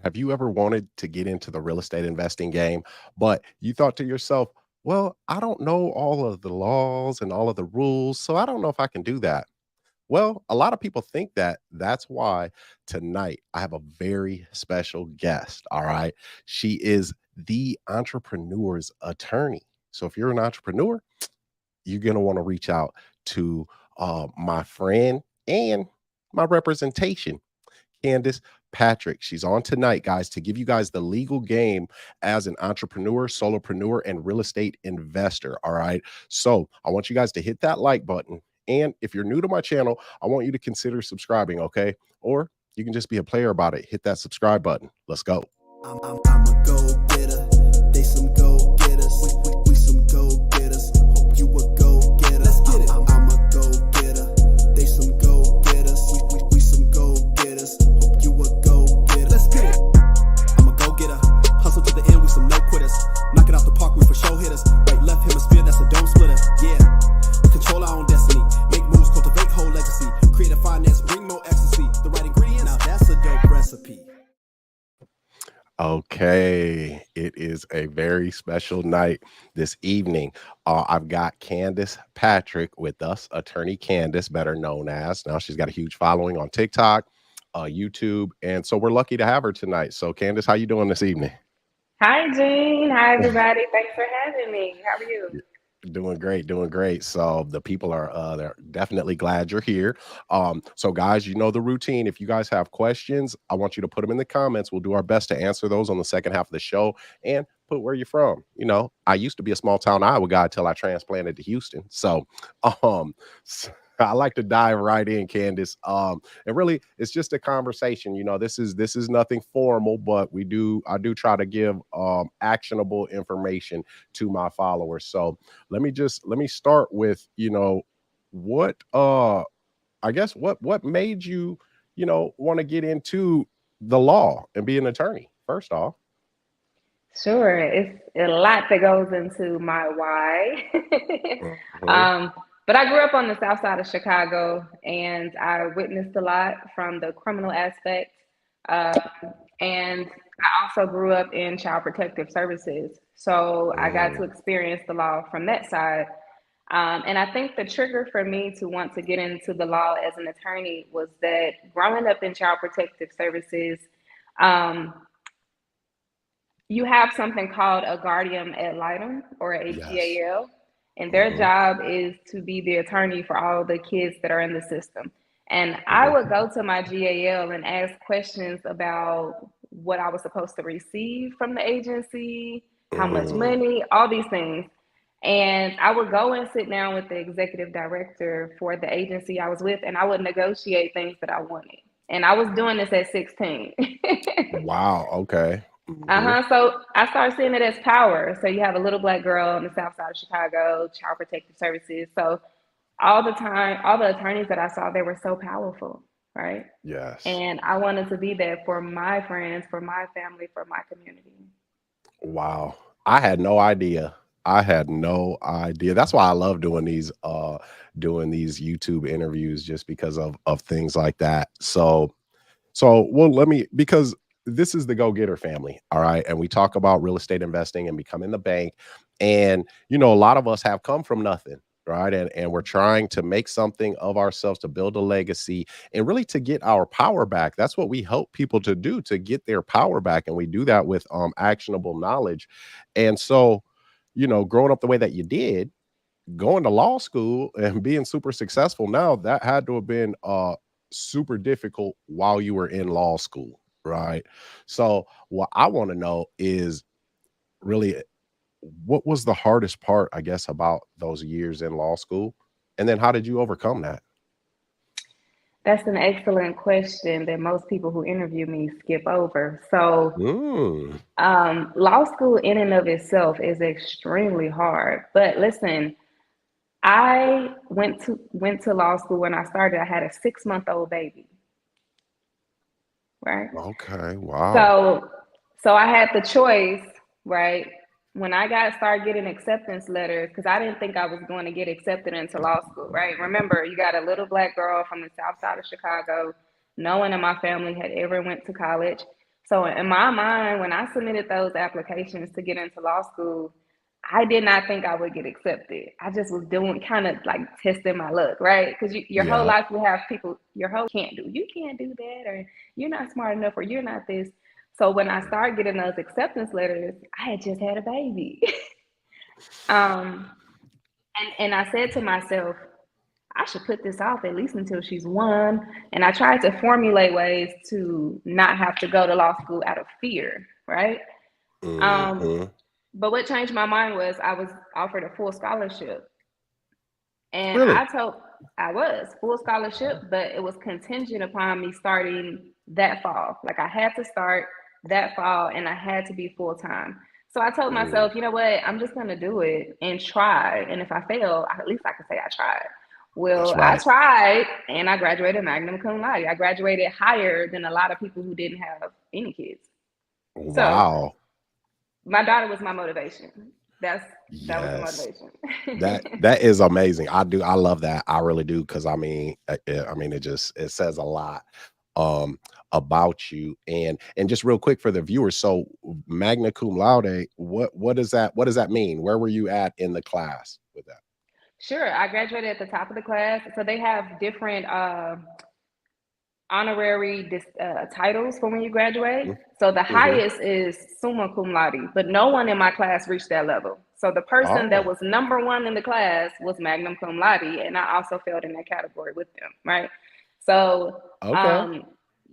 Have you ever wanted to get into the real estate investing game, but you thought to yourself, well, I don't know all of the laws and all of the rules, so I don't know if I can do that? Well, a lot of people think that. That's why tonight I have a very special guest. All right. She is the entrepreneur's attorney. So if you're an entrepreneur, you're going to want to reach out to my friend and my representation, Candace Patrick. She's on tonight, guys, to give you guys the legal game as an entrepreneur, solopreneur, and real estate investor. All right. So I want you guys to hit that like button. And if you're new to my channel, I want you to consider subscribing. Okay. Or you can just be a player about it. Hit that subscribe button. Let's go. I'm a go-getter. They some go-getters. We some go-getters. Hope you a go-getter. Let's get it. I'm a go-getter. They some go-getters. We some go-getters. Hope you a go-getter. Let's get it. I'm a go-getter. Hustle to the end, we some no-quitters. Knock it out the park, we for show hitters. Right, left hemisphere, that's a dome splitter. Yeah. We control our own destiny. Make moves, cultivate whole legacy. Creative finance, bring more ecstasy. The right ingredients, now that's a dope recipe. Okay, it is a very special night this evening. I've got Candace Patrick with us, attorney Candace, better known as. Now she's got a huge following on TikTok, YouTube, and so we're lucky to have her tonight. So, Candace, how you doing this evening? Hi, Gene. Hi, everybody. Thanks for having me. How are you? Doing great, doing great. So the people are they're definitely glad you're here. So guys, you know the routine. If you guys have questions, I want you to put them in the comments. We'll do our best to answer those on the second half of the show and put where you're from. You know, I used to be a small town Iowa guy till I transplanted to Houston. So um I like to dive right in, Candace. And really it's just a conversation. You know, this is nothing formal, but I do try to give actionable information to my followers. So let me start with, what I guess what made you, want to get into the law and be an attorney first off. Sure. It's a lot that goes into my why. Mhm. um, but I grew up on the south side of Chicago and I witnessed a lot from the criminal aspect. Um, and I also grew up in child protective services. So I got to Mm, experience the law from that side. And I think the trigger for me to want to get into the law as an attorney was that growing up in child protective services, um, you have something called a guardian ad litem or a yes. GAL, and their Hmm. job is to be the attorney for all the kids that are in the system. And I would Hmm. go to my GAL and ask questions about what I was supposed to receive from the agency, how much Hmm. money, all these things. And I would go and sit down with the executive director for the agency I was with, and I would negotiate things that I wanted. And I was doing this at 16. Wow. Okay. Hmm. So I started seeing it as power. So you have a little black girl on the south side of Chicago, child protective services. So all the time, all the attorneys that I saw, they were so powerful, right? Yes. And I wanted to be there for my friends, for my family, for my community. Wow. I had no idea. I had no idea. That's why I love doing these YouTube interviews just because of things like that. So well let me because this is the go-getter family, all right? And we talk about real estate investing and becoming the bank. And a lot of us have come from nothing, right? And we're trying to make something of ourselves to build a legacy and really to get our power back. That's what we help people to do, to get their power back. And we do that with actionable knowledge. And so, growing up the way that you did, going to law school and being super successful now, that had to have been super difficult while you were in law school, right? So what I want to know is really what was the hardest part, I guess, about those years in law school, and then how did you overcome that? That's an excellent question that most people who interview me skip over. So, Mm, law school in and of itself is extremely hard. But listen, I went to law school when I started. I had a 6 month old baby, right? okay, wow. So so I had the choice, right? When I got started getting acceptance letters, because I didn't think I was going to get accepted into law school, right? Remember, you got a little black girl from the south side of Chicago. No one in my family had ever went to college. So in my mind, when I submitted those applications to get into law school, I did not think I would get accepted. I just was doing kind of like testing my luck, right? Because your whole Yeah. life you have people, your whole you can't do that, or you're not smart enough, or you're not this. So when I started getting those acceptance letters, I had just had a baby. um, and I said to myself, I should put this off at least until she's one. And I tried to formulate ways to not have to go to law school out of fear, right? Um, Hmm. but what changed my mind was I was offered a full scholarship. And Really? I was full scholarship, but it was contingent upon me starting that fall. Like I had to start that fall and I had to be full time. So I told Mm, myself, you know what, I'm just gonna do it and try. And if I fail, at least I can say I tried. that's Well, I right. tried and I graduated magna cum laude. I graduated higher than a lot of people who didn't have any kids. So Wow. my daughter was my motivation. That's that was the Yes. motivation. That is amazing. I love that. I really do, because I mean, it says a lot um about you. And just real quick for the viewers, so magna cum laude, what does that mean? Where were you at in the class with that? Sure, I graduated at the top of the class. So they have different honorary titles for when you graduate. So the Mm-hmm. highest is summa cum laude, but no one in my class reached that level. So the person that Oh, was number one in the class was magna cum laude, and I also failed in that category with them, right? So, okay. um,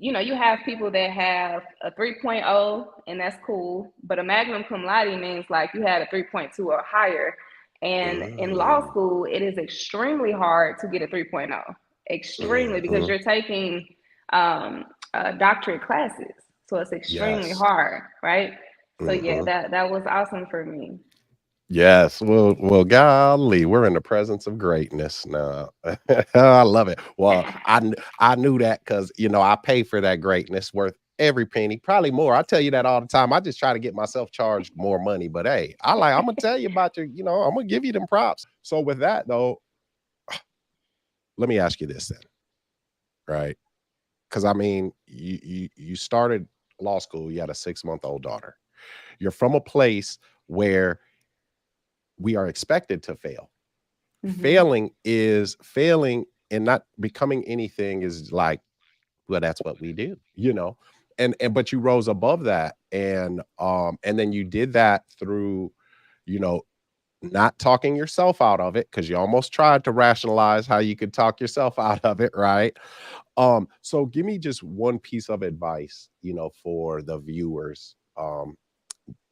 you have people that have a 3.0, and that's cool, but a magna cum laude means like you had a 3.2 or higher. And in law Mm, school, it is extremely hard to get a 3.0, extremely, because mm-hmm. you're taking doctorate classes. So it's extremely Yes. hard, right? So yeah, Mm-hmm. that was awesome for me. Yes. Well, golly, we're in the presence of greatness now. I love it. Well, I knew that because I pay for that greatness, worth every penny, probably more. I tell you that all the time. I just try to get myself charged more money. But hey, I'm gonna tell you about I'm gonna give you them props. So with that though, let me ask you this then, right? Because I mean, you started law school, you had a 6-month-old daughter. You're from a place where we are expected to fail. Hmm. Failing and not becoming anything is like, well, that's what we do. And but you rose above that, and then you did that through, you know not talking yourself out of it, because you almost tried to rationalize how you could talk yourself out of it, right? So give me just one piece of advice, for the viewers,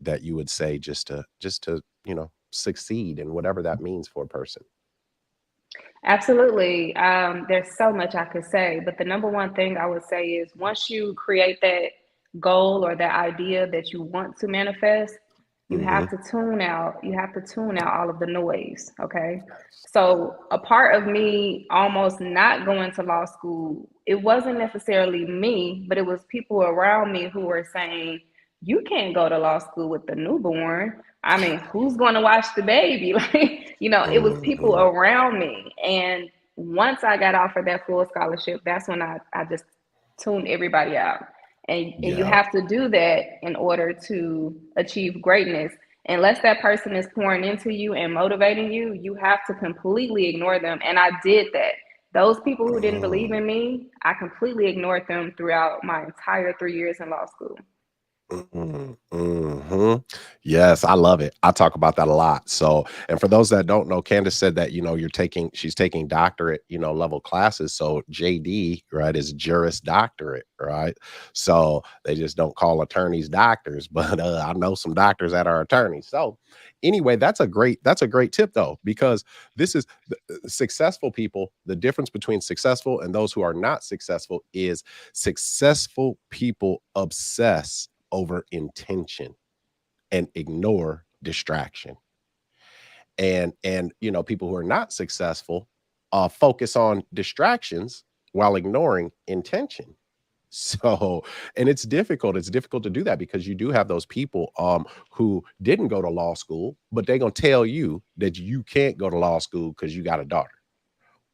that you would say, just to succeed in whatever that means for a person. Absolutely. There's so much I could say, but the number one thing I would say is once you create that goal or that idea that you want to manifest, Hmm. you have to tune out all of the noise. Okay. So a part of me almost not going to law school, it wasn't necessarily me, but it was people around me who were saying, you can't go to law school with the newborn. I mean, who's going to watch the baby? Like, it was people Hmm. around me. And once I got offered that full scholarship, that's when I just tuned everybody out. And you Yeah. have to do that in order to achieve greatness. Unless that person is pouring into you and motivating you, you have to completely ignore them. And I did that. Those people who didn't believe Mm. in me, I completely ignored them throughout my entire 3 years in law school. Mhm, mhm. Yes, I love it. I talk about that a lot. So, and for those that don't know, Candace said that, she's taking doctorate, level classes. So JD, right, is Juris Doctorate, right? So they just don't call attorneys doctors, but I know some doctors that are attorneys. So anyway, that's a great tip though, because this is successful people. The difference between successful and those who are not successful is successful people obsess over intention and ignore distraction. And people who are not successful focus on distractions while ignoring intention. So, and it's difficult to do that, because you do have those people who didn't go to law school, but they're going to tell you that you can't go to law school because you got a daughter.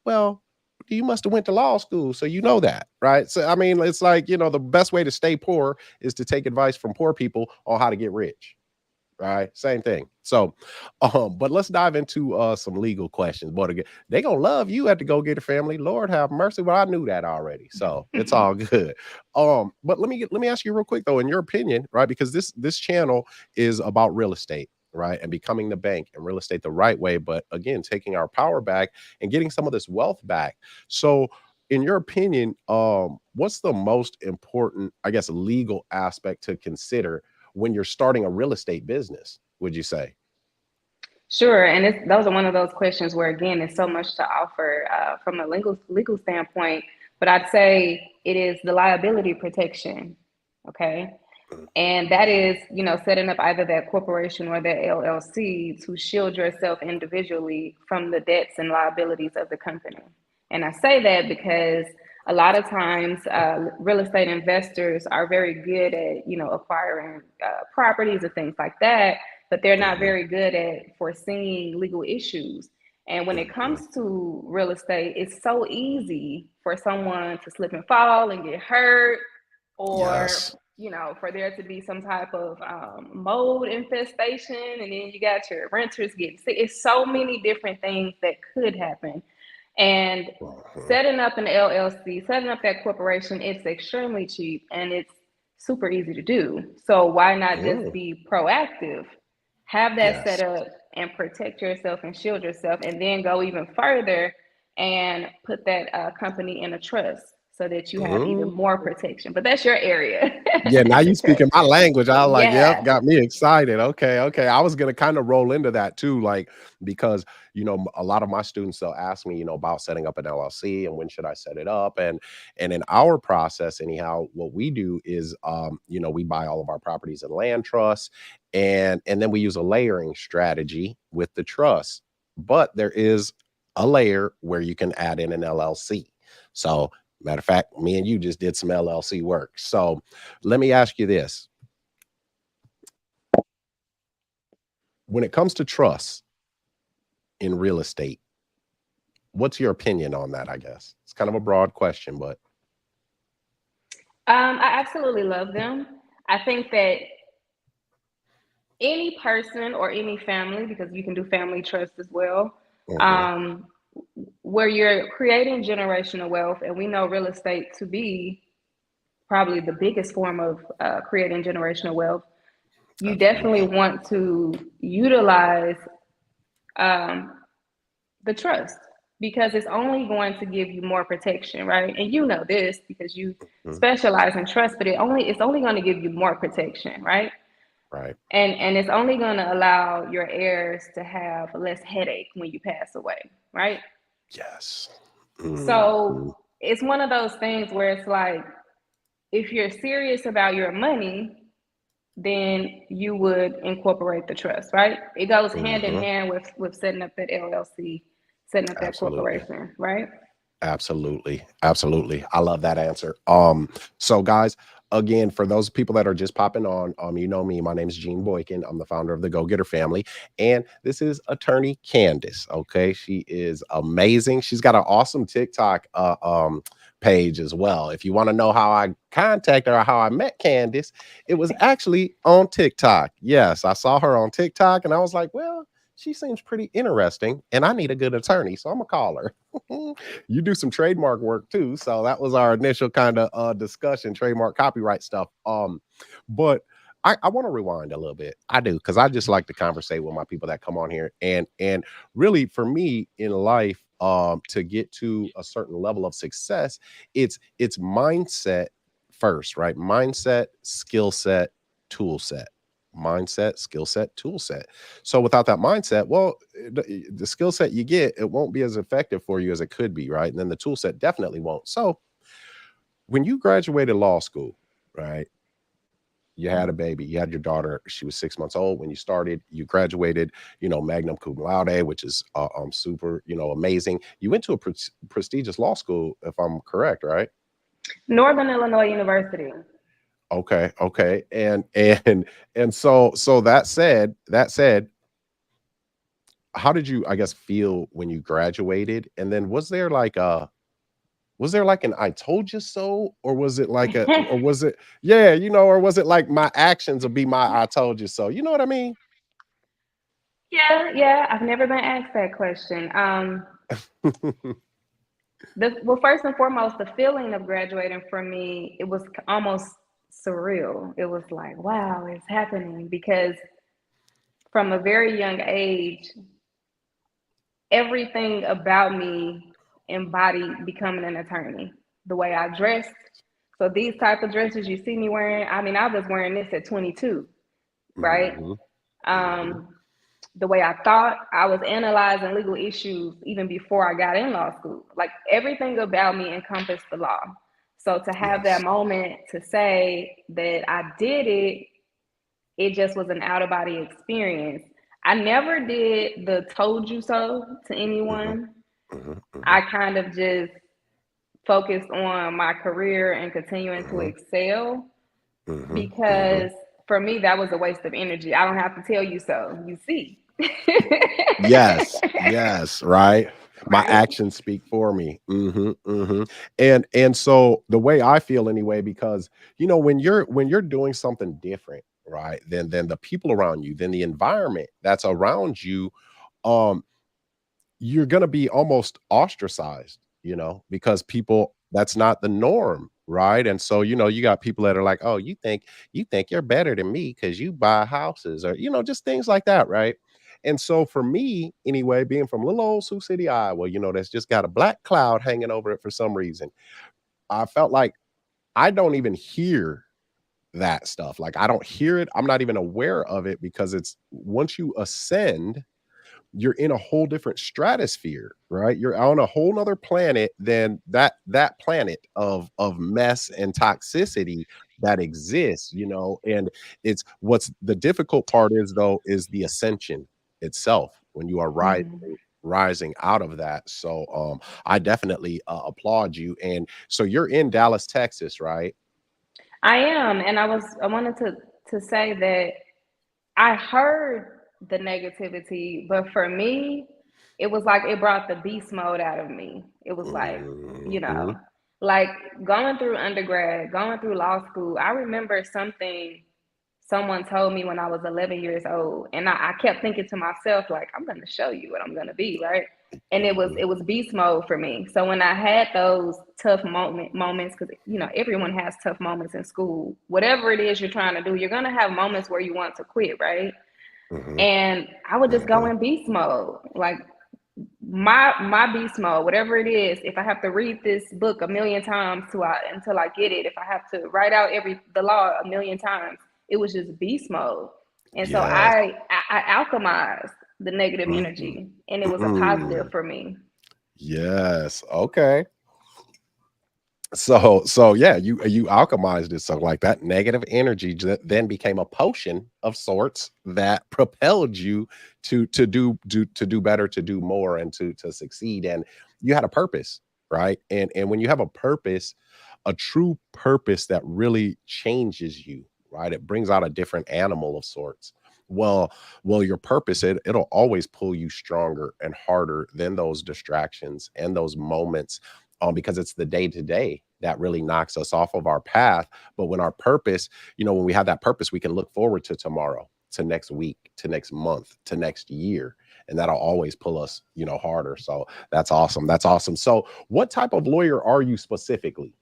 Well, You must have went to law school, so you know that, right? So I mean, it's like, the best way to stay poor is to take advice from poor people on how to get rich, right? Same thing. So, but let's dive into some legal questions. But again, they gonna love you at the Go Getter family. Lord have mercy. But I knew that already, so it's all good. But let me ask you real quick though, in your opinion, right? Because this channel is about real estate, right, and becoming the bank and real estate the right way. But again, taking our power back and getting some of this wealth back. So, in your opinion, what's the most important, I guess, legal aspect to consider when you're starting a real estate business, would you say? Sure, and those are one of those questions where again, there's so much to offer from a legal standpoint. But I'd say it is the liability protection, okay, and that is setting up either that corporation or that LLC to shield yourself individually from the debts and liabilities of the company. And I say that because a lot of times real estate investors are very good at acquiring properties and things like that, but they're not Hmm. very good at foreseeing legal issues. And when it Hmm. comes to real estate, it's so easy for someone to slip and fall and get hurt, or Yes. for there to be some type of mold infestation, and then you got your renters getting sick. It's so many different things that could happen. And Mhm. setting up an LLC, setting up that corporation, it's extremely cheap and it's super easy to do. So why not just Mm. be proactive? Have that set Yes. up and protect yourself and shield yourself, and then go even further and put that company in a trust so that you have even Mm. more protection. But that's your area. Yeah, now you The trust. speaking my language. I was like, yep, Yeah. got me excited. Okay, okay. I was gonna kind of roll into that too, like because a lot of my students they'll ask me, about setting up an LLC and when should I set it up, and in our process, anyhow, what we do is, we buy all of our properties in land trusts, and then we use a layering strategy with the trust, but there is a layer where you can add in an LLC. So, matter of fact, me and you just did some LLC work. So let me ask you this. When it comes to trust in real estate, what's your opinion on that? I guess it's kind of a broad question, but I absolutely love them. I think that any person or any family, because you can do family trust as well, mhm, um, where you're creating generational wealth, and we know real estate to be probably the biggest form of creating generational wealth, you definitely absolutely. want to utilize um, the trust, because it's only going to give you more protection, right? And you know this because you Mhm, specialize in trust, but it's only going to give you more protection, right? right. And it's only going to allow your heirs to have less headache when you pass away, right? Yes. Mhm, So it's one of those things where it's like, if you're serious about your money, then you would incorporate the trust, right? It goes hand in mhm, hand with setting up that LLC, setting up that absolutely. corporation, right? Absolutely. Absolutely. I love that answer. So guys, again, for those people that are just popping on, you know me, my name is Gene Boykin. I'm the founder of the Go Getter family. And this is attorney Candice. Okay. She is amazing. She's got an awesome TikTok page as well. If you want to know how I contacted her, or how I met Candice, it was actually on TikTok. Yes, I saw her on TikTok and I was like, well, she seems pretty interesting and I need a good attorney. So I'm gonna call her. You do some trademark work too, so that was our initial kind of discussion, trademark copyright stuff. But I want to rewind a little bit. I do because I just like to conversate with my people that come on here, and really for me in life, to get to a certain level of success, it's mindset first, right? Mindset, skill set, tool set. Mindset, skill set, tool set. So without that mindset, well, the skill set you get, it won't be as effective for you as it could be, right? And then the tool set definitely won't. So when you graduated law school, right? You had a baby, you had your daughter, she was 6 months old when you started, you graduated, magna cum laude, which is super, amazing. You went to a prestigious law school, if I'm correct, right? Northern Illinois University. Okay, okay. And so that said, how did you, I guess, feel when you graduated? And then was there like Was there like an "I told you so," or was it like a, or was it, yeah, or was it like my actions will be my "I told you so"? You know what I mean? Yeah, yeah. I've never been asked that question. Well, first and foremost, the feeling of graduating for me, it was almost surreal. It was like, wow, it's happening because from a very young age, everything about me embodied becoming an attorney. The way I dressed. So these type of dresses you see me wearing, I mean, I was wearing this at 22, right? Mhm, mhm, Um, the way I thought, I was analyzing legal issues even before I got in law school. Like everything about me encompassed the law. So to have that yes. moment to say that I did it, it just was an out of body experience. I never did the told you so to Mhm, anyone. mhm, I mhm, kind of just focused on my career and continuing to mhm, excel mhm, mhm. because for me, that was a waste of energy. I don't have to tell you so. You see. Yes, yes, right? My Right? actions speak for me. Mhm, mhm. And so the way I feel anyway, because when you're doing something different, right, than the people around you, than the environment that's around you, um, you're gonna be almost ostracized, because people, that's not the norm, right? And so, you got people that are like, "Oh, you think you're better than me because you buy houses," or just things like that, right? And so for me, anyway, being from little old Sioux City, Iowa, that's just got a black cloud hanging over it for some reason. I felt like I don't even hear that stuff. Like I don't hear it. I'm not even aware of it because it's once you ascend, you're in a whole different stratosphere, right? You're on a whole nother planet than that planet of mess and toxicity that exists, and it's what's the difficult part is though is the ascension itself when you are Mhm. rising out of that. So I definitely applaud you. And so you're in Dallas, Texas, right? I am, and I wanted to say that I heard the negativity, but for me, it was like it brought the beast mode out of me. It was like, you know, Mhm. like going through undergrad, going through law school. I remember something someone told me when I was 11 years old, and I kept thinking to myself, like, I'm going to show you what I'm going to be, right? And it was Mhm. it was beast mode for me. So when I had those tough moments, because everyone has tough moments in school. Whatever it is you're trying to do, you're gonna have moments where you want to quit, right? Mhm. And I would just go Mhm. in beast mode, like my beast mode, whatever it is. If I have to read this book a million times until I get it, if I have to write out the law a million times, it was just beast mode. And so Yes. I alchemized the negative Mhm. energy, and it was a positive Mm. for me. Yes. Okay. So yeah, you alchemized it. So like that negative energy then became a potion of sorts that propelled you to do better, to do more, and to succeed. And you had a purpose, right? And when you have a purpose, a true purpose that really changes you, right? It brings out a different animal of sorts. Well, your purpose, it'll always pull you stronger and harder than those distractions and those moments, because it's the day to day that really knocks us off of our path. But when our purpose, when we have that purpose, we can look forward to tomorrow, to next week, to next month, to next year. And that'll always pull us, harder. So that's awesome. That's awesome. So what type of lawyer are you specifically?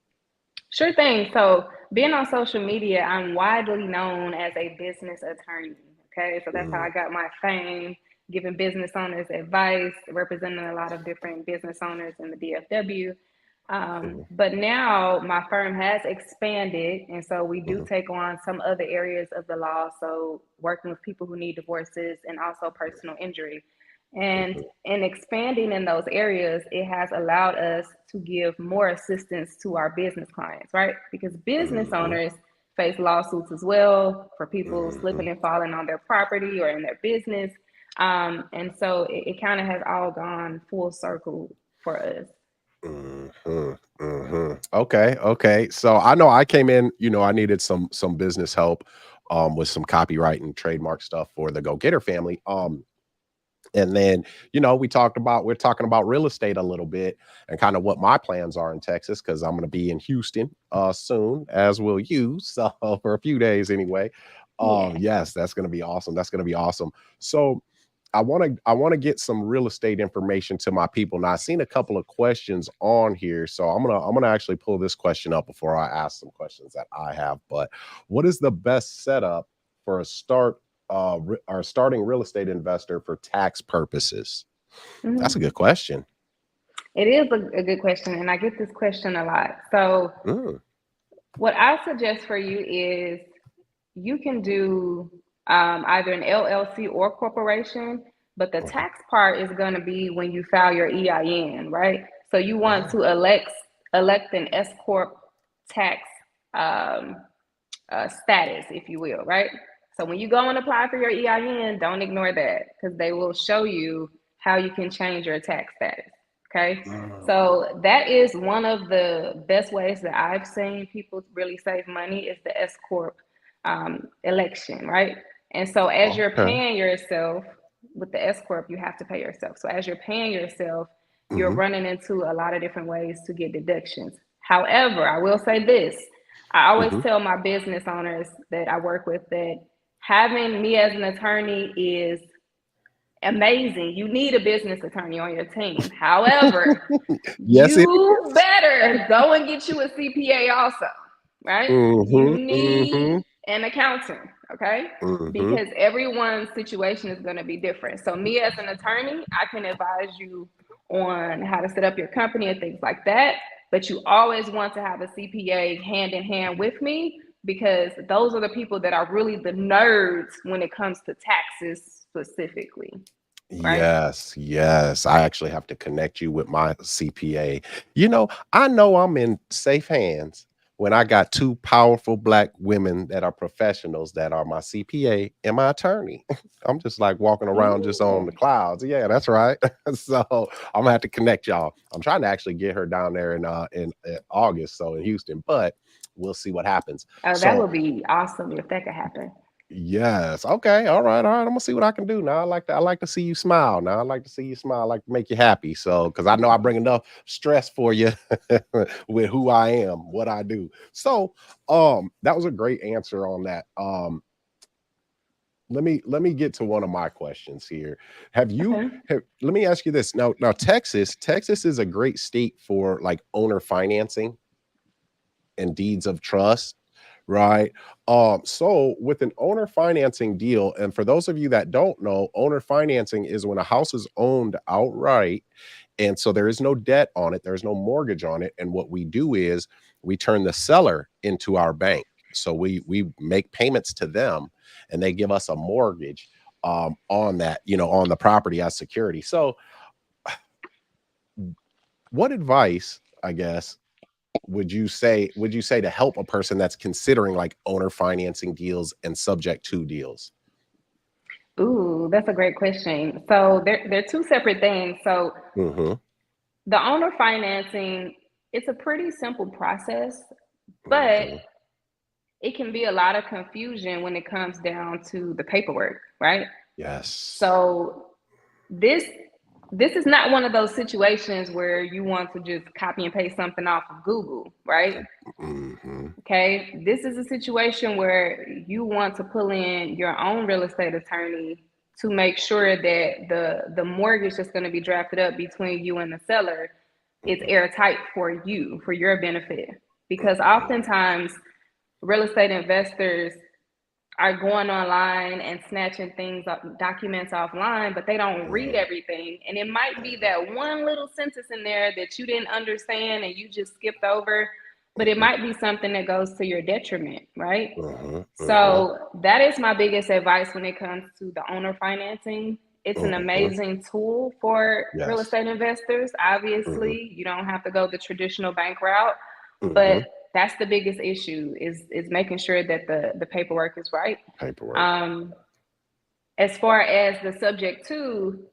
Sure thing. So, being on social media, I'm widely known as a business attorney. Okay, so that's how Mm, I got my fame, giving business owners advice, representing a lot of different business owners in the DFW. mhm, But now my firm has expanded, and so we do mhm, take on some other areas of the law. So, working with people who need divorces and also personal injury. And mhm, in expanding in those areas, it has allowed us to give more assistance to our business clients, right? Because business mhm, owners face lawsuits as well for people mhm, slipping and falling on their property or in their business. And so it kind of has all gone full circle for us. mhm, mhm. Okay, okay. So I know I came in, I needed some business help with some copyright and trademark stuff for the Go Getter family. And then, we're talking about real estate a little bit and kind of what my plans are in Texas, because I'm going to be in Houston soon, as will you. So for a few days anyway. Yeah. Yes, that's going to be awesome. That's going to be awesome. So I want to get some real estate information to my people. Now, I've seen a couple of questions on here, so I'm gonna actually pull this question up before I ask some questions that I have. But what is the best setup for a starting real estate investor for tax purposes? That's a Mhm. good question. It is a good question, and I get this question a lot. So, Mm, what I suggest for you is you can do either an LLC or corporation, but the mhm. tax part is going to be when you file your EIN, right? So you want Oh, to elect an S corp tax um, status, if you will, right? So when you go and apply for your EIN, don't ignore that because they will show you how you can change your tax status. Okay. mm, So that is one of the best ways that I've seen people really save money is the S Corp election, right? And so as you're okay. paying yourself with the S Corp, you have to pay yourself. So as you're paying yourself, you're Hmm. running into a lot of different ways to get deductions. However, I will say this I always Hmm. tell my business owners that I work with that having me as an attorney is amazing. You need a business attorney on your team. However, Yes, it you is. better go and get you a CPA also, right? Hmm. You need Hmm. an accountant, okay? Hmm. Because everyone's situation is going to be different. So, me as an attorney, I can advise you on how to set up your company and things like that. But you always want to have a CPA hand in hand with me because those are the people that are really the nerds when it comes to taxes specifically, right? Yes, yes. I actually have to connect you with my CPA. I know I'm in safe hands when I got two powerful black women that are professionals that are my CPA and my attorney. I'm just like walking around just on the Yeah. clouds. Yeah, that's right. So I'm gonna have to connect y'all. I'm trying to actually get her down there in August, so in Houston, but we'll see what happens. Oh, that So would be awesome if that could happen. yes. Okay. All right. All right. I'm gonna see what I can do. Now I like to see you smile. Now I like to see you smile. I like to make you happy. So because I know I bring enough stress for you with who I am, what I do. So that was a great answer on that. Let me get to one of my questions here. Okay. Let me ask you this. Now Texas is a great state for like owner financing and deeds of trust, right? So with an owner financing deal, and for those of you that don't know, owner financing is when a house is owned outright, and so there is no debt on it, there's no mortgage on it, and what we do is we turn the seller into our bank. So we make payments to them, and they give us a mortgage on that, on the property as security. So, what advice, I guess, would you say to help a person that's considering like owner financing deals and subject to deals? Ooh, that's a great question. So they're two separate things. So Hmm. the owner financing, it's a pretty simple process, but Hmm. it can be a lot of confusion when it comes down to the paperwork, right? Yes. So this this is not one of those situations where you want to just copy and paste something off of Google, right? Hmm. Okay, this is a situation where you want to pull in your own real estate attorney to make sure that the mortgage that's going to be drafted up between you and the seller is airtight for you, for your benefit. Because oftentimes real estate investors are going online and snatching things up, documents offline, but they don't read everything. And it might be that one little sentence in there that you didn't understand and you just skipped over, but it might be something that goes to your detriment, right? Hmm. Hmm. So that is my biggest advice when it comes to the owner financing. It's an Hmm. amazing tool for real Yes. estate investors. Hmm. Obviously, you don't have to go the traditional bank route, Hmm. but that's the biggest issue is making sure that the paperwork is right. Paperwork. Um, as far as the subject to,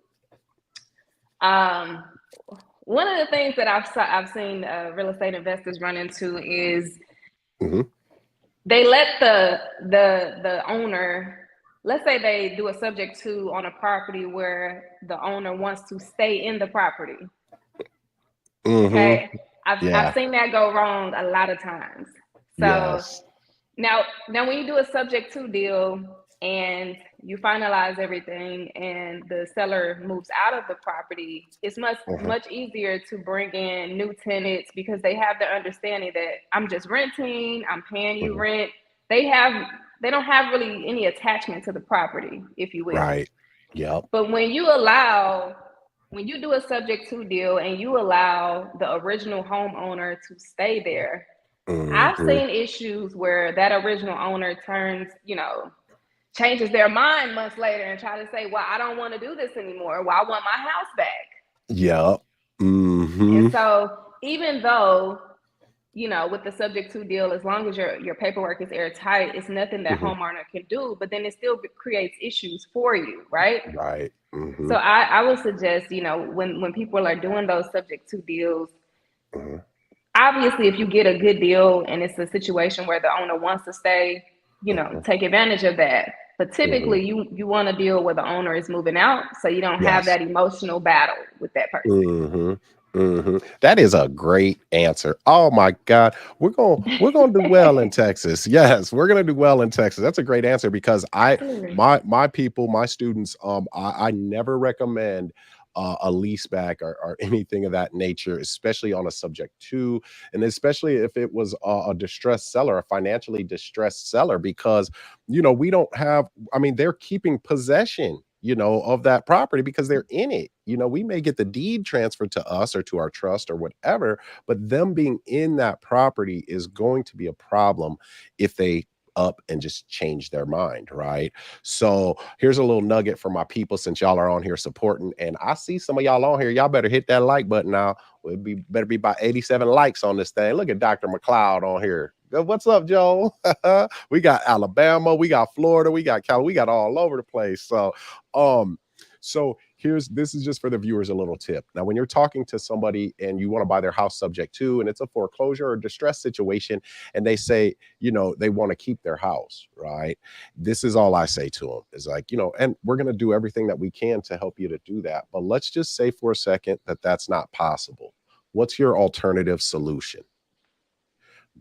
um, one of the things that I've seen real estate investors run into is Hmm. they let the owner let's say they do a subject to on a property where the owner wants to stay in the property. Mm-hmm. Okay. I've Yeah. seen that go wrong a lot of times. So Yes. now when you do a subject to deal and you finalize everything and the seller moves out of the property, it's Mm-hmm. much easier to bring in new tenants because they have the understanding that I'm just renting, I'm paying you Mm-hmm. rent. They have they don't have really any attachment to the property, if you will. Right. Yep. But when you do a subject to deal and you allow the original homeowner to stay there, I've Mm-hmm. seen issues where that original owner turns, changes their mind months later and try to say, well, I don't want to do this anymore. Well, I want my house back. Yep. And Mm-hmm. so even though, with the subject to deal, as long as your paperwork is airtight, it's nothing that Mm-hmm. homeowner can do, but then it still creates issues for you, right? Right. Mm-hmm. So I would suggest, when people are doing those subject to deals, Mm-hmm. obviously if you get a good deal and it's a situation where the owner wants to stay, Mm-hmm. take advantage of that. But Mm-hmm. typically you want to deal where the owner is moving out so you don't have Yes. that emotional battle with that person. Mm-hmm. Mm-hmm. That is a great answer. Oh my God. We're gonna do well in Texas. Yes, we're gonna do well in Texas. That's a great answer because Good. my people, my students, I never recommend a lease back or anything of that nature, especially on a subject to, and especially if it was a distressed seller, a financially distressed seller, because we don't have, I mean, they're keeping possession of that property because they're in it. We may get the deed transferred to us or to our trust or whatever, but them being in that property is going to be a problem if they up and just change their mind, right? So here's a little nugget for my people, since y'all are on here supporting, and I see some of y'all on here. Y'all better hit that like button now. Better be about 87 likes on this thing. Look at Dr. McLeod on here. What's up, Joe? We got Alabama, we got Florida, we got California, we got all over the place. Um, so this is just for the viewers, a little tip. Now, when you're talking to somebody and you want to buy their house subject to, and it's a foreclosure or distress situation, and they say, they want to keep their house, right? This is all I say to them is like, and we're going to do everything that we can to help you to do that. But let's just say for a second that that's not possible. What's your alternative solution?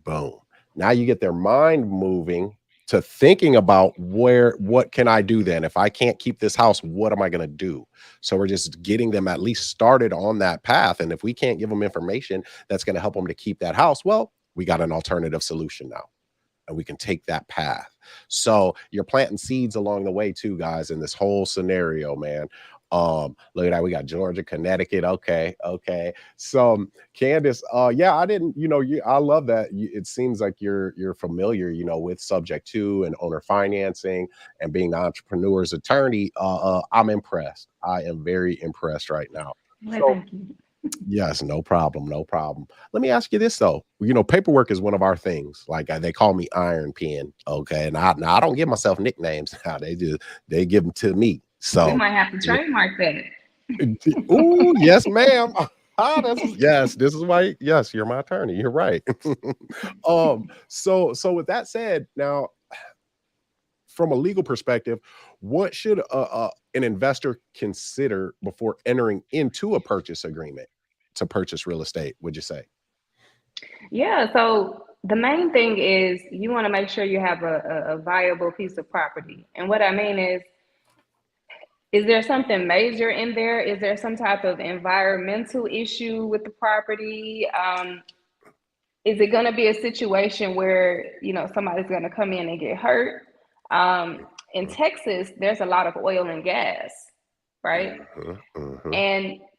Boom. Now you get their mind moving to thinking about what can I do then? If I can't keep this house, what am I going to do? So we're just getting them at least started on that path. And if we can't give them information that's going to help them to keep that house, well, we got an alternative solution now. And we can take that path. So you're planting seeds along the way too, guys, in this whole scenario, man. Look at that. We got Georgia, Connecticut. Okay. So Candace, yeah, I didn't, I love that. It seems like you're familiar, with subject to and owner financing and being the entrepreneur's attorney. I'm impressed. I am very impressed right now. Well, So thank you. yes, no problem, no problem. Let me ask you this though. Paperwork is one of our things. Like they call me Iron Pen. Okay, and I don't give myself nicknames now. They give them to me. We So, might have to trademark that. oh yes, ma'am. Yes, this is why. Yes, you're my attorney. You're right. So with that said, now from a legal perspective, what should an investor consider before entering into a purchase agreement to purchase real estate, would you say? Yeah, so the main thing is you want to make sure you have a viable piece of property. And what I mean is there something major in there? Is there some type of environmental issue with the property? Is it going to be a situation where, somebody's going to come in and get hurt? In Texas, there's a lot of oil and gas, right? Mhm, mhm,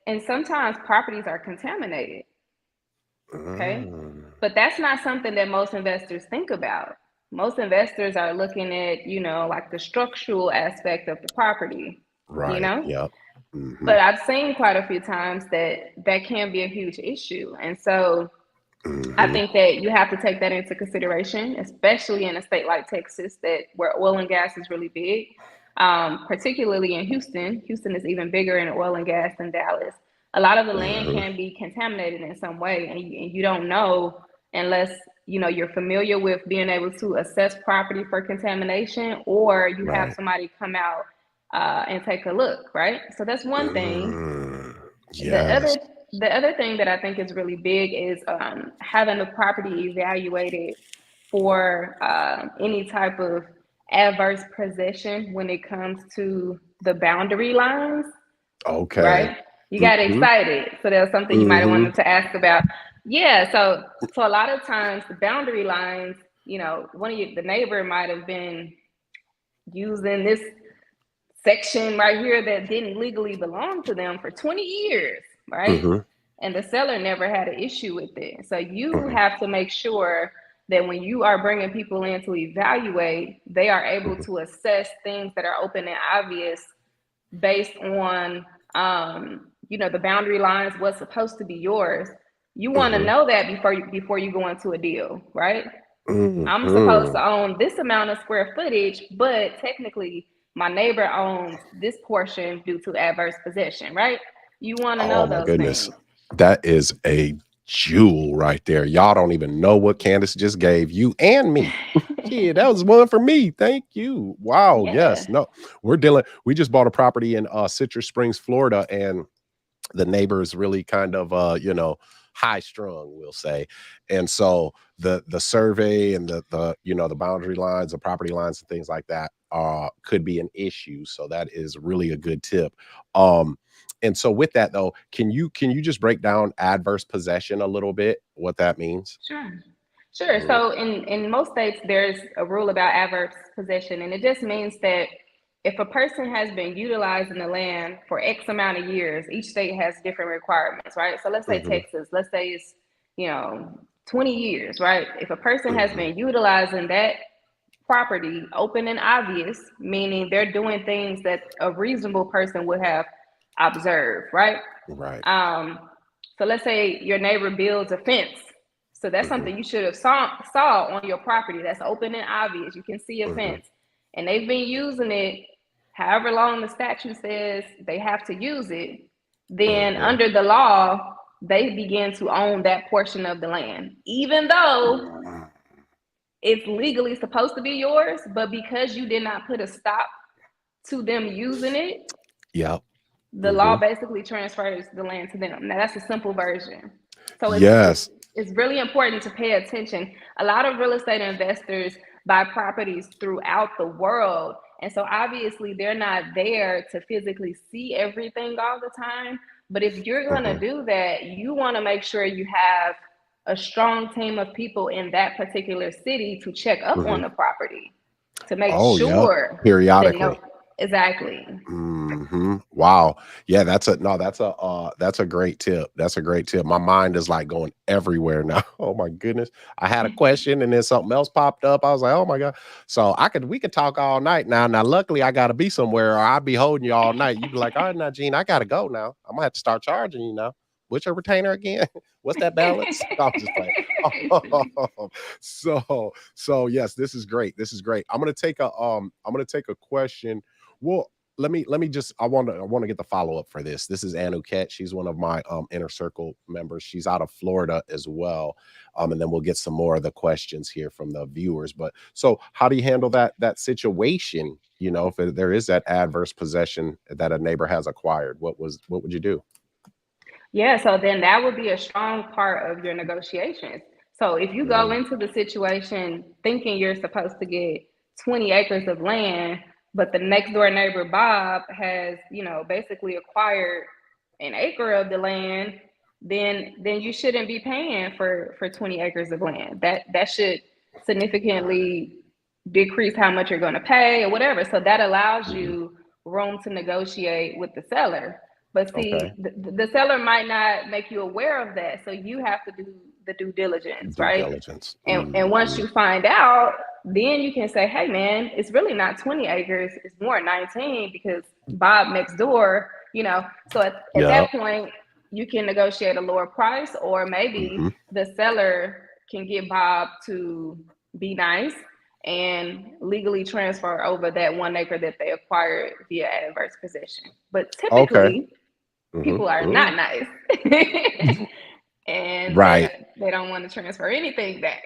And sometimes properties are contaminated. Okay. mm. But that's not something that most investors think about. Most investors are looking at, like the structural aspect of the property, you Right. know? Yep. Mhm, But I've seen quite a few times that can be a huge issue. And so I mhm, think that you have to take that into consideration, especially in a state like Texas, where oil and gas is really big, particularly in Houston. Houston is even bigger in oil and gas than Dallas. A lot of the land mhm. can be contaminated in some way, and you don't know, unless you're familiar with being able to assess property for contamination, or you have Right. somebody come out and take a look, right? So that's one thing. Mm, The other yes. the other thing that I think is really big is having the property evaluated for any type of adverse possession when it comes to the boundary lines, Okay. right? You got Mm-hmm. excited, so there's something you might have Mm-hmm. wanted to ask about. Yeah, so a lot of times the boundary lines, one of the neighbor might have been using this section right here that didn't legally belong to them for 20 years, right? Mm-hmm. And the seller never had an issue with it. So you Mm-hmm. have to make sure that when you are bringing people in to evaluate, they are able Mm-hmm. to assess things that are open and obvious based on the boundary lines, what's supposed to be yours. You want to Mm-hmm. know that before you go into a deal, right? I'm supposed Mm-hmm. to own this amount of square footage, but technically my neighbor owns this portion due to adverse possession, right? You want to Oh know my those goodness. things. That is a jewel right there. Y'all don't even know what Candace just gave you and me. Yeah, that was one for me. Thank you. Wow. Yeah. Yes. No, we just bought a property in Citrus Springs, Florida, and the neighbors really kind of high strung, we'll say. And so the survey and the boundary lines, the property lines and things like that could be an issue. So that is really a good tip. um and so with that though, can you just break down adverse possession a little bit, what that means? Sure. Sure. Mhm. So in most states, there's a rule about adverse possession, and it just means that if a person has been utilizing the land for X amount of years, each state has different requirements, right? So let's say Mhm. Texas, let's say it's, you know, 20 years, right? If a person has Mhm. been utilizing that property open and obvious, meaning they're doing things that a reasonable person would have observed, right? Right. Um, so let's say your neighbor builds a fence. So that's Mhm. something you should have saw on your property. That's open and obvious. You can see a Mhm. fence, and they've been using it however long the statute says they have to use it. Then Mhm. under the law, they begin to own that portion of the land, even though Mhm. it's legally supposed to be yours. But because you did not put a stop to them using it, Yep. the law Mhm. basically transfers the land to them. Now that's a simple version. So it's it's Yes. it's really important to pay attention. A lot of real estate investors buy properties throughout the world. And so obviously they're not there to physically see everything all the time. But if you're gonna Mhm. do that, you want to make sure you have a strong team of people in that particular city to check up on Mhm. the property to make Oh, yep. sure that no, Periodically. exactly. Wow. Yeah, that's a great tip. That's a great tip. My mind is like going everywhere now. Oh my goodness. I had a question and then something else popped up. I was like, oh my God. So we could talk all night now. Now, luckily I gotta be somewhere or I'd be holding you all night. You'd be like, all right, now, Gene, I gotta go now. I'm gonna have to start charging you now. What's your retainer again? What's that balance? I'm just playing. So yes, this is great. This is great. I'm gonna take a question. Well, let me just I want to get the follow-up for this. This is Anuket. She's one of my inner circle members. She's out of Florida as well. And then we'll get some more of the questions here from the viewers. But so how do you handle that situation? If there is that adverse possession that a neighbor has acquired, what would you do? Yeah, so then that would be a strong part of your negotiations. So if you go Mm, into the situation thinking you're supposed to get 20 acres of land, but the next door neighbor Bob has, basically acquired an acre of the land, then you shouldn't be paying for 20 acres of land. That should significantly decrease how much you're going to pay or whatever. So that allows mhm. you room to negotiate with the seller. But Okay. see, the seller might not make you aware of that. So you have to do the due diligence, Due right? diligence. And once you find out, then you can say, hey man, it's really not 20 acres, it's more 19 because Bob next door, So at Yep. that point, you can negotiate a lower price, or maybe Hmm. the seller can get Bob to be nice and legally transfer over that 1 acre that they acquired via adverse possession. But Okay. typically, Hmm. people are Hmm. not nice. and Right. they don't want to transfer anything back.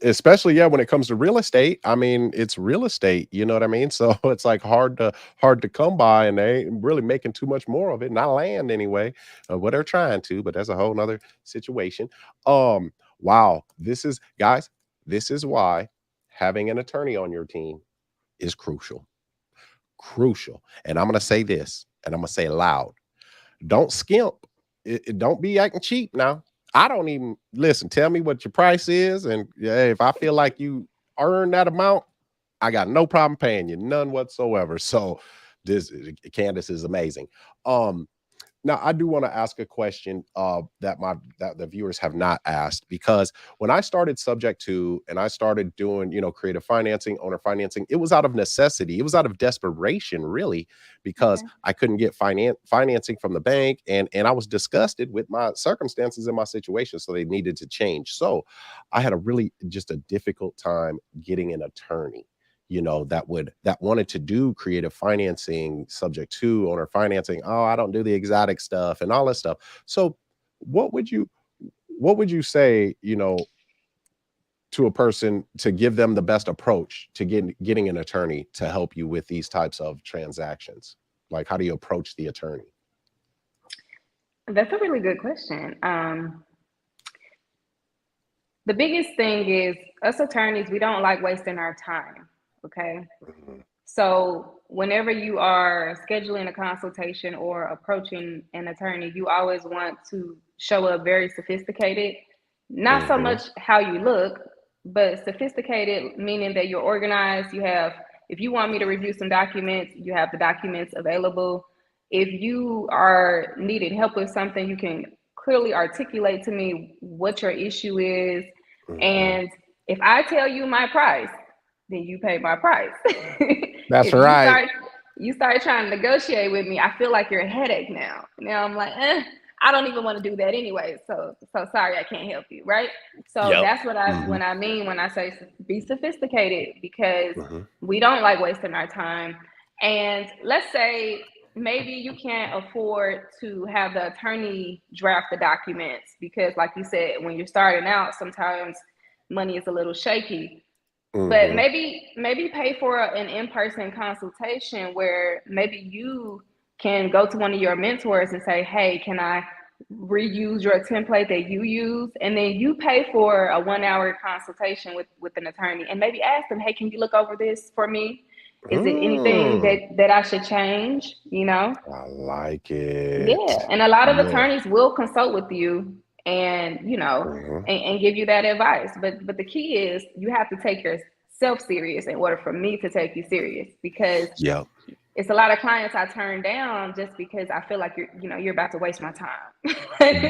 Especially, yeah, when it comes to real estate. I mean, it's real estate, you know what I mean? So it's like hard to come by, and they ain't really making too much more of it, not land anyway. What they're trying to, but that's a whole nother situation. Um, wow, this is guys, this is why having an attorney on your team is crucial. Crucial. And I'm gonna say this, and I'm gonna say it loud. Don't skimp. Don't be acting cheap now. I don't even listen. Tell me what your price is, and yeah, if I feel like you earn that amount, I got no problem paying you, none whatsoever. So this Candace is amazing. Um, Now, I do want to ask a question that the viewers have not asked, because when I started Subject to and I started doing, creative financing, owner financing, it was out of necessity. It was out of desperation, really, because Okay. I couldn't get financing from the bank, and I was disgusted with my circumstances and my situation, so they needed to change. So I had a really just a difficult time getting an attorney, that wanted to do creative financing, Subject to owner financing. Oh, I don't do the exotic stuff and all this stuff. So what would you say, to a person to give them the best approach to getting an attorney to help you with these types of transactions? Like, how do you approach the attorney? That's a really good question. The biggest thing is us attorneys, we don't like wasting our time. Okay. Mhm. So whenever you are scheduling a consultation or approaching an attorney, you always want to show up very sophisticated, not so Mhm. much how you look, but sophisticated, meaning that you're organized. You have, if you want me to review some documents, you have the documents available. If you are needing help with something, you can clearly articulate to me what your issue is. Mhm. And if I tell you my price, then you pay my price. That's If right. you start trying to negotiate with me, I feel like you're a headache now. Now I'm like, I don't even want to do that anyway. So sorry, I can't help you, right? So Yep. that's what I Mhm. when I mean when I say be sophisticated, because Mhm. we don't like wasting our time. And let's say maybe you can't afford to have the attorney draft the documents because, like you said, when you're starting out, sometimes money is a little shaky. But Mhm. maybe pay for an in-person consultation where maybe you can go to one of your mentors and say, hey, can I reuse your template that you use? And then you pay for a 1 hour consultation with an attorney and maybe ask them, hey, can you look over this for me? Is it anything Mm. that I should change? I like it. Yeah, and a lot of Yeah. attorneys will consult with you and Mhm. and give you that advice. But the key is you have to take yourself serious in order for me to take you serious, because Yep. it's a lot of clients I turn down just because I feel like you're about to waste my time.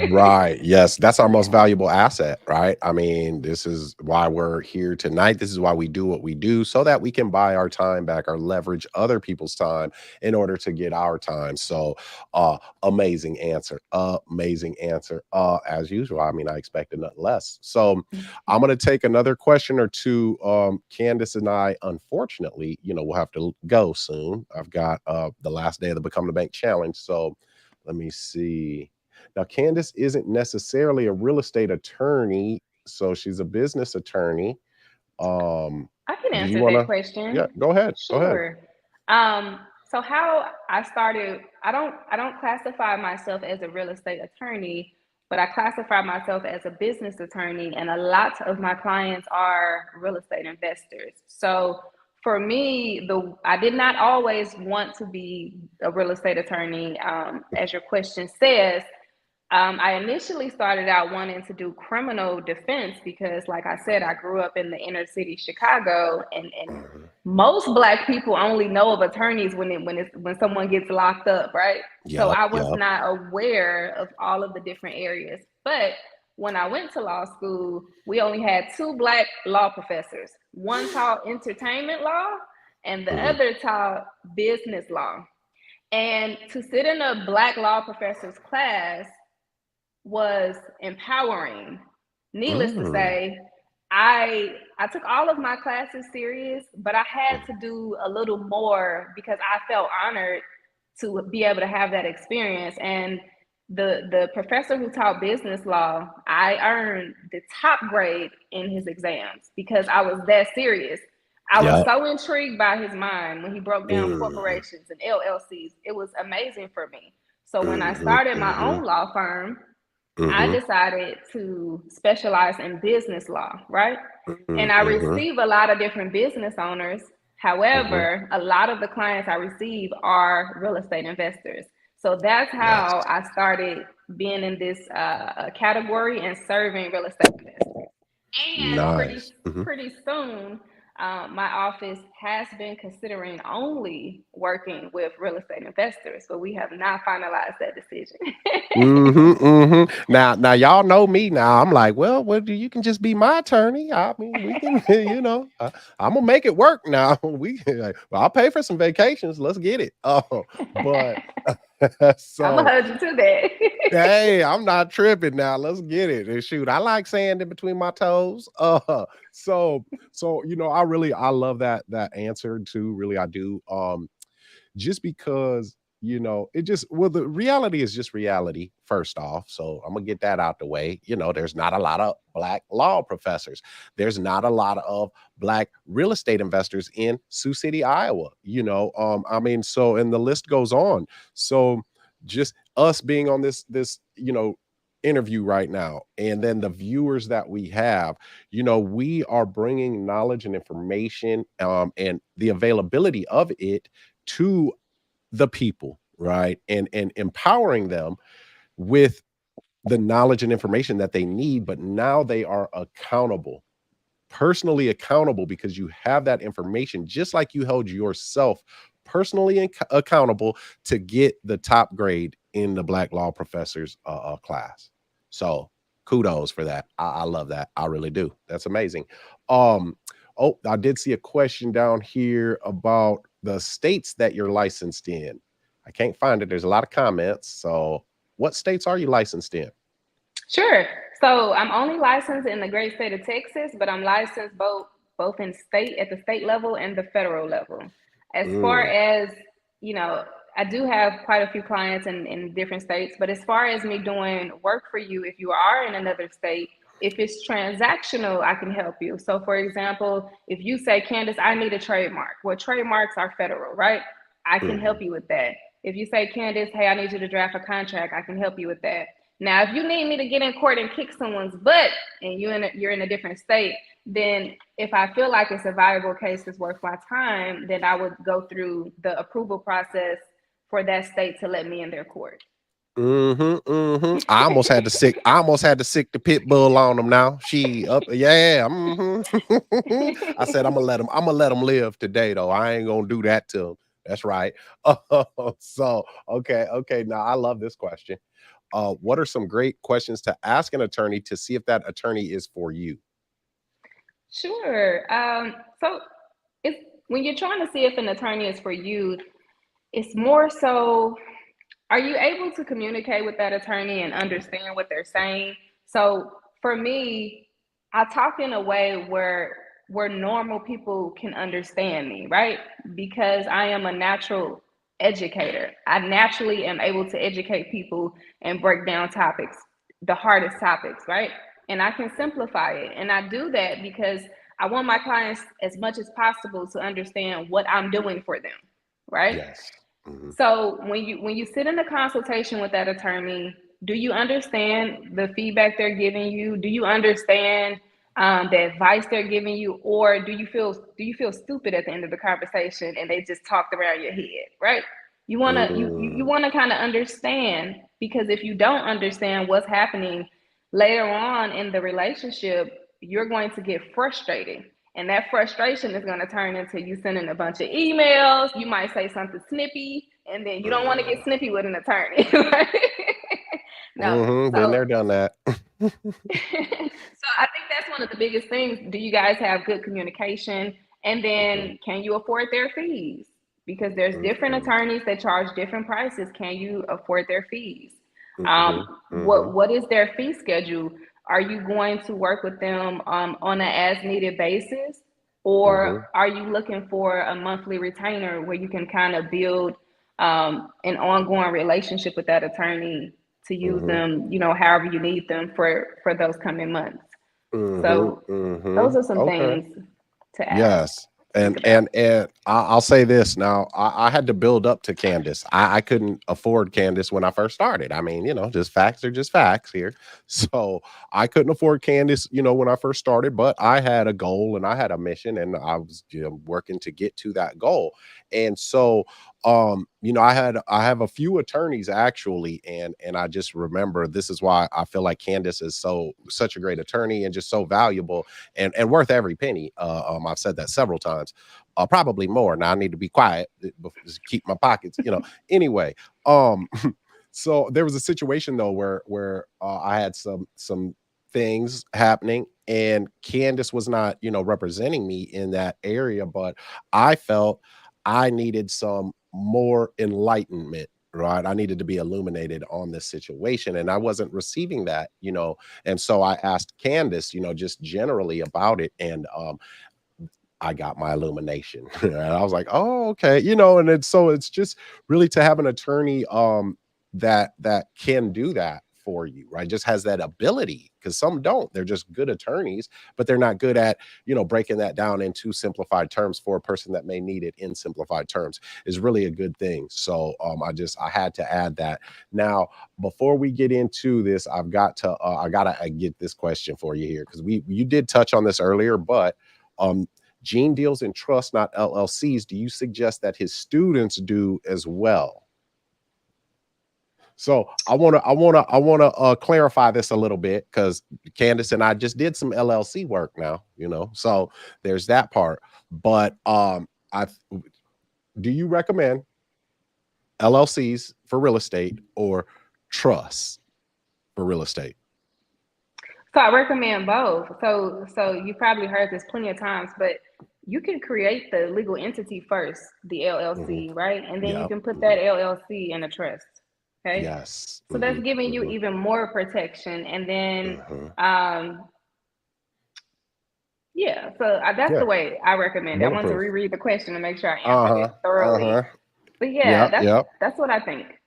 Right. Yes. That's our most Yeah. valuable asset, right? I mean, this is why we're here tonight. This is why we do what we do, so that we can buy our time back or leverage other people's time in order to get our time. So, amazing answer. Amazing answer. As usual. I mean, I expected nothing less. So, I'm going to take another question or two. Candace and I, unfortunately, we'll have to go soon. I've got the last day of the Become the Bank challenge. So, let me see. Now, Candace isn't necessarily a real estate attorney, so she's a business attorney. Um, I can do you answer want that to? Yeah, question. go ahead. Go ahead. Sure. So how I started, I don't classify myself as a real estate attorney, but I classify myself as a business attorney, and a lot of my clients are real estate investors. So for me, the I did not always want to be a real estate attorney, as your question says. I initially started out wanting to do criminal defense because, like I said, I grew up in the inner city Chicago, and Mhm. most Black people only know of attorneys when someone gets locked up, right? So Yep. I was Yep. not aware of all of the different areas. But when I went to law school, we only had two Black law professors. One taught entertainment law, and the Mhm. other taught business law. And to sit in a Black law professor's class was empowering. Needless to Mm. say, I took all of my classes serious, but I had Mhm. to do a little more because I felt honored to be able to have that experience. And the professor who taught business law, I earned the top grade in his exams because I was that serious. I was Yep. so intrigued by his mind when he broke down Mm-hmm. corporations and LLCs. It was amazing for me. So when I Mm-hmm. started my Mm-hmm. own law firm, I Mm-hmm. decided to specialize in business law, right? And I Mm-hmm. receive a lot of different business owners. Mm-hmm. However, a lot of the clients I receive are real estate investors. So that's Yes. how I started being in this category and serving real estate investors. And Nice. Mm-hmm. pretty soon, my office has been considering only working with real estate investors, but we have not finalized that decision. Mm-hmm, mm-hmm. Now, y'all know me. Now, I'm like, well, you can just be my attorney. I mean, we can, I'm gonna make it work. Now, well, I'll pay for some vacations. Let's get it. Oh, but I'm gonna so hold you to that. hey, I'm not tripping now. Let's get it. And shoot, I like sand in between my toes. So I love that answer too. Really, I do. Just because the reality is just reality first off, so I'm gonna get that out the way. There's not a lot of black law professors, there's not a lot of black real estate investors in Sioux City, Iowa. I mean, so, and the list goes on. So just us being on this interview right now, and then the viewers that we have, we are bringing knowledge and information, and the availability of it to the people, right? And empowering them with the knowledge and information that they need, but now they are accountable, personally accountable, because you have that information, just like you held yourself personally accountable to get the top grade in the Black Law Professors class. So kudos for that. I love that. I really do. That's amazing. Um, oh, I did see a question down here about the states that you're licensed in. I can't find it. There's a lot of comments. So what states are you licensed in? Sure. So I'm only licensed in the great state of Texas, but I'm licensed both in state at the state level and the federal level. As far Mm, as, you know, I do have quite a few clients in different states, but as far as me doing work for you, if you are in another state, if it's transactional, I can help you. So for example, if you say, Candace, I need a trademark. Well, trademarks are federal, right? I can help mhm, you with that. If you say, Candace, hey, I need you to draft a contract, I can help you with that. Now, if you need me to get in court and kick someone's butt and you're in a different state, then if I feel like it's a viable case that's worth my time, then I would go through the approval process for that state to let me in their court. mhm, mhm. I almost had to sick the pit bull on him. Now she up, yeah. I said I'm gonna let him live today, though. I ain't gonna do that to him. That's right. So okay. Now I love this question. What are some great questions to ask an attorney to see if that attorney is for you? Sure. So it's when you're trying to see if an attorney is for you, it's more so, are you able to communicate with that attorney and understand what they're saying? So for me, I talk in a way where normal people can understand me, right? Because I am a natural educator. I naturally am able to educate people and break down topics, the hardest topics, right? And I can simplify it. And I do that because I want my clients as much as possible to understand what I'm doing for them, right? Yes. Mhm. So when you sit in a consultation with that attorney, do you understand the feedback they're giving you? Do you understand the advice they're giving you, or do you feel stupid at the end of the conversation and they just talked around your head, right? You Mm, wanna kind of understand, because if you don't understand what's happening later on in the relationship, you're going to get frustrated. And that frustration is going to turn into you sending a bunch of emails. You might say something snippy, and then you don't want to get mm, snippy with an attorney, right? No. mhm. Been So, there, done that. so I think that's one of the biggest things. Do you guys have good communication? And Mhm, then can you afford their fees? Because there's different mhm, attorneys that charge different prices. Can you afford their fees? mhm, mhm, What is their fee schedule? Are you going to work with them on an as needed basis? mhm, Or are you looking for a monthly retainer where you can kind of build an ongoing relationship with that attorney to use Mm-hmm. them, however you need them for those coming months. Mm-hmm. So Mm-hmm. those are some Okay. things to ask, Yes. think And about. and and I'll say this now. I had to build up to Candace. I couldn't afford Candace when I first started. I mean, just facts are just facts here. So I couldn't afford Candace, when I first started, but I had a goal and I had a mission and I was working to get to that goal. And so I have a few attorneys actually, and I just remember this is why I feel like Candace is such a great attorney and just so valuable and worth every penny. I've said that several times, probably more. Now I need to be quiet, just keep my pockets. Anyway, um, so there was a situation though where I had some things happening, and Candace was not representing me in that area, but I felt I needed some more enlightenment. Right. I needed to be illuminated on this situation, and I wasn't receiving that. And so I asked Candace, just generally about it. And I got my illumination. And I was like, oh, okay. And it's just really to have an attorney that can do that for you, right? Just has that ability, because some don't. They're just good attorneys, but they're not good at, breaking that down into simplified terms for a person that may need it in simplified terms is really a good thing. So I had to add that. Now, before we get into this, I gotta get this question for you here, because you did touch on this earlier, but um Gene deals in trust, not LLCs. Do you suggest that his students do as well? So I wanna clarify this a little bit, because Candace and I just did some LLC work now. So there's that part. But I do you recommend LLCs for real estate or trusts for real estate? So I recommend both. So you probably heard this plenty of times, but you can create the legal entity first, the Hmm. LLC, right? And then you Yeah. can put Hmm. that LLC in a trust. Okay. Yes. So that's Hmm. giving you Hmm. even more protection. And then, Hmm. um, yeah, so that's the Yeah. way I recommend it. I want to Bulletproof. reread the question to make sure I answered it Uh-huh. thoroughly. Uh-huh. But yeah, Yep. that's Yep. that's what I think.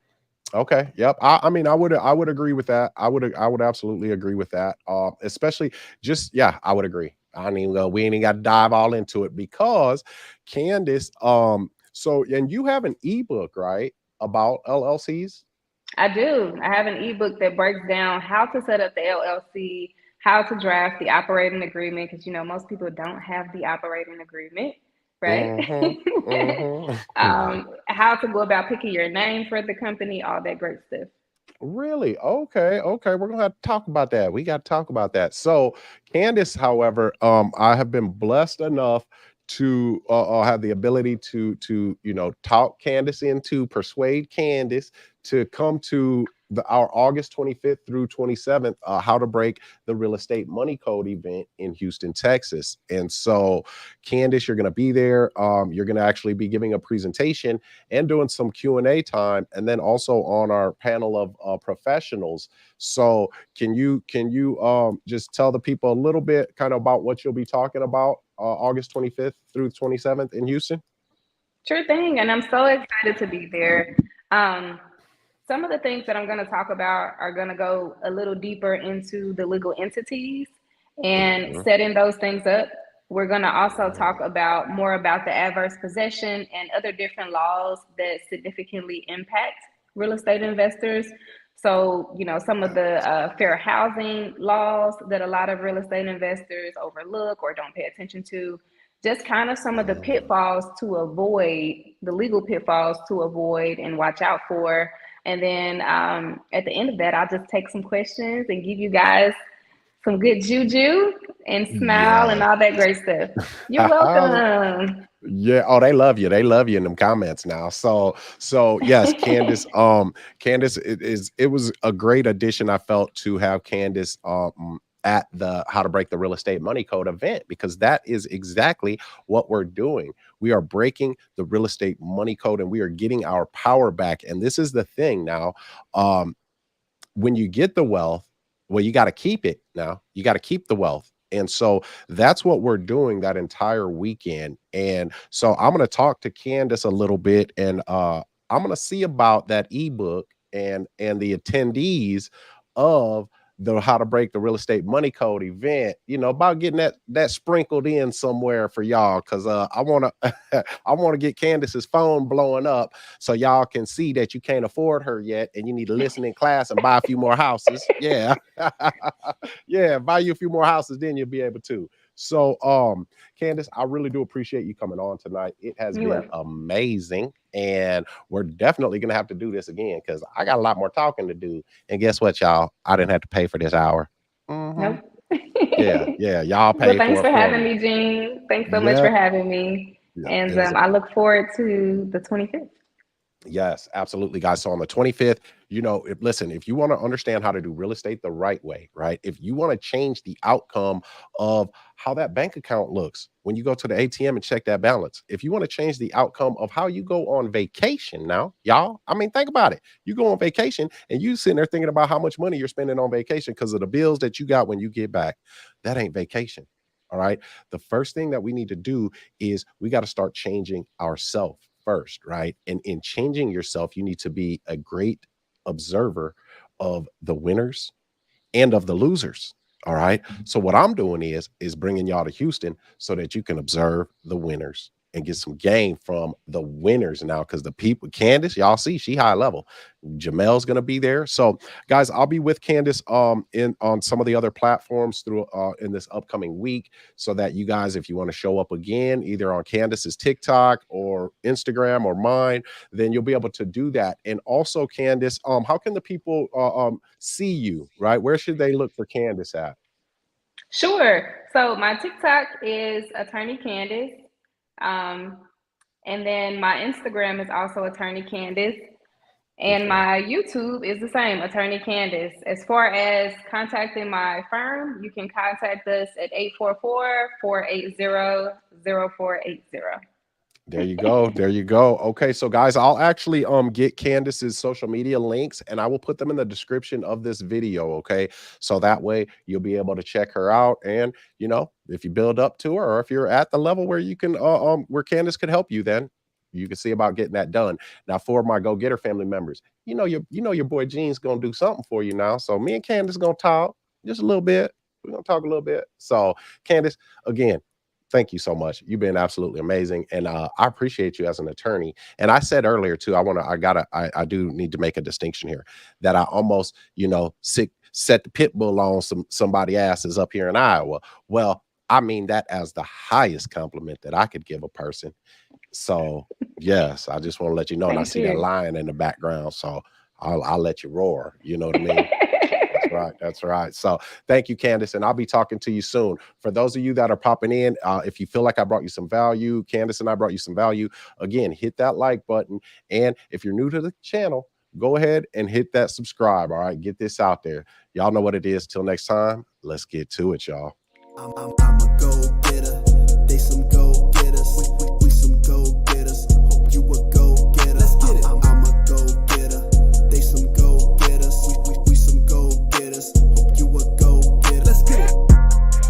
Okay. Yep. I mean, I would agree with that. I would absolutely agree with that. Especially just yeah, I would agree. I ain't even we ain't even got to dive all into it, because Candace, so and you have an ebook, right? About LLCs? I do. I have an ebook that breaks down how to set up the LLC, how to draft the operating agreement, because most people don't have the operating agreement, right? Mm-hmm. Mm-hmm. How to go about picking your name for the company, all that great stuff. Really? Okay. Okay. We're gonna have to talk about that. We got to talk about that. So, Candace, however, I have been blessed enough to have the ability to talk Candace into persuade Candace to come to our August 25th through 27th How to Break the Real Estate Money Code event in Houston, Texas. And so, Candace, you're going to be there. You're going to actually be giving a presentation and doing some Q&A time, and then also on our panel of professionals. So can you just tell the people a little bit kind of about what you'll be talking about August 25th through 27th in Houston? Sure thing. And I'm so excited to be there. Um, some of the things that I'm going to talk about are going to go a little deeper into the legal entities and Mhm. setting those things up. We're going to also talk Mhm. about more about the adverse possession and other different laws that significantly impact real estate investors. So, some of the Yes. fair housing laws that a lot of real estate investors overlook or don't pay attention to, just kind of some of the Mm. pitfalls to avoid, the legal pitfalls to avoid and watch out for. And then at the end of that, I'll just take some questions and give you guys some good juju and smile and Yes. all that great stuff. You're welcome. Yeah. Oh, they love you. They love you in them comments now. So yes, Candace. Candace, it was a great addition. I felt to have Candace at the How to Break the Real Estate Money Code event, because that is exactly what we're doing. We are breaking the real estate money code, and we are getting our power back. And this is the thing now. Um, when you get the wealth, well, you got to keep it now. You got to keep the wealth. And so that's what we're doing that entire weekend. And so I'm going to talk to Candace a little bit, and I'm going to see about that ebook and the attendees of the How to Break the Real Estate Money Code event, about getting that sprinkled in somewhere for y'all, because I want to I want to get Candace's phone blowing up so y'all can see that you can't afford her yet and you need to listen in class and buy a few more houses. Yeah. Yeah, buy you a few more houses, then you'll be able to. So Candace, I really do appreciate you coming on tonight. It has been amazing, and we're definitely gonna have to do this again, because I got a lot more talking to do. And guess what, y'all? I didn't have to pay for this hour. Nope. Yeah, y'all Well, paid thanks for it for having me. me, Gene. Thanks so much Yeah, for having me. yeah, And I look forward to the 25th. yes, absolutely, guys. So on the 25th, listen, if you want to understand how to do real estate the right way, right? If you want to change the outcome of how that bank account looks when you go to the ATM and check that balance, if you want to change the outcome of how you go on vacation now, y'all, I mean, think about it. You go on vacation and you sitting there thinking about how much money you're spending on vacation because of the bills that you got when you get back. That ain't vacation. All right. The first thing that we need to do is we got to start changing ourselves first, right? And in changing yourself, you need to be a great observer of the winners and of the losers. All right. So what I'm doing is bringing y'all to Houston so that you can observe the winners and get some game from the winners now, because the people, Candace, y'all see she high level. Jamel's gonna be there. So guys, I'll be with Candace on some of the other platforms through in this upcoming week, so that you guys, if you want to show up again, either on Candace's TikTok or Instagram or mine, then you'll be able to do that. And also, Candace, how can the people see you, right? Where should they look for Candace at? Sure. So my TikTok is Attorney Candace. And then my Instagram is also Attorney Candace. And my YouTube is the same, Attorney Candace. As far as contacting my firm, you can contact us at 844-480-0480. There you go. There you go. Okay, so guys, I'll actually get Candace's social media links and I will put them in the description of this video. Okay, so that way you'll be able to check her out, and if you build up to her, or if you're at the level where you can where Candace could help you, then you can see about getting that done. Now, for my go-getter family members, your boy Gene's gonna do something for you now. So me and Candace gonna talk just a little bit. We're gonna talk a little bit. So Candace, again, thank you so much. You've been absolutely amazing. And I appreciate you as an attorney. And I said earlier too, I do need to make a distinction here, that I almost, set the pit bull on somebody asses up here in Iowa. Well, I mean that as the highest compliment that I could give a person. So yes, I just want to let you know. And I see that lion in the background. So I'll let you roar. You know what I mean? That's right. So thank you, Candace, and I'll be talking to you soon. For those of you that are popping in, if you feel like I brought you some value, Candace and I brought you some value, again, hit that like button. And if you're new to the channel, go ahead and hit that subscribe. All right, get this out there. Y'all know what it is. Till next time, let's get to it, y'all. I'm a go-getter. They some go-getters. We some go-getters. Hope you a go-getter. Let's get it. I'm a go-getter. They some go-getters. We some go-getters. Hope you a go-getter. Let's get it.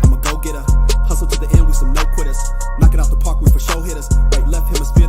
I'm a go-getter. Hustle to the end. We some no-quitters. Knock it out the park. We for show hitters. Right, left hemisphere.